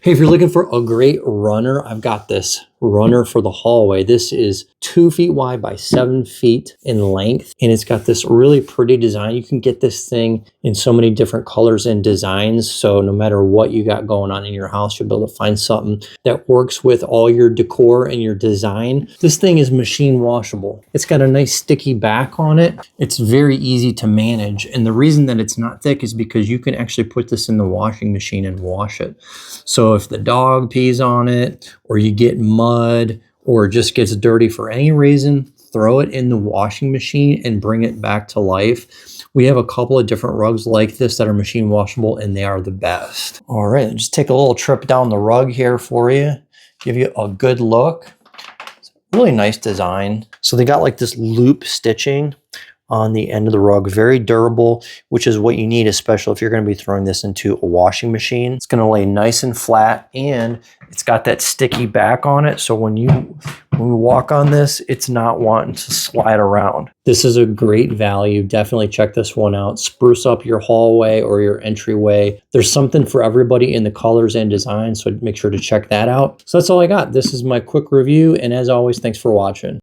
Hey, if you're looking for a great runner, I've got this runner for the hallway. This is 2 feet wide by 7 feet in length, and it's got this really pretty design. You can get this thing in so many different colors and designs, so no matter what you got going on in your house, you'll be able to find something that works with all your decor and your design. This thing is machine washable. It's got a nice sticky back on it. It's very easy to manage, and the reason that it's not thick is because you can actually put this in the washing machine and wash it. So if the dog pees on it, or you get mud, or it just gets dirty for any reason, throw it in the washing machine and bring it back to life. We have a couple of different rugs like this that are machine washable, and they are the best. All right, just take a little trip down the rug here for you, give you a good look. It's a really nice design. So they got like this loop stitching on the end of the rug, very durable, which is what you need, especially if you're going to be throwing this into a washing machine. It's going to lay nice and flat, and it's got that sticky back on it, so when we walk on this, it's not wanting to slide around. This is a great value. Definitely check this one out. Spruce up your hallway or your entryway. There's something for everybody in the colors and designs, so make sure to check that out. So that's all I got. This is my quick review, and as always, thanks for watching.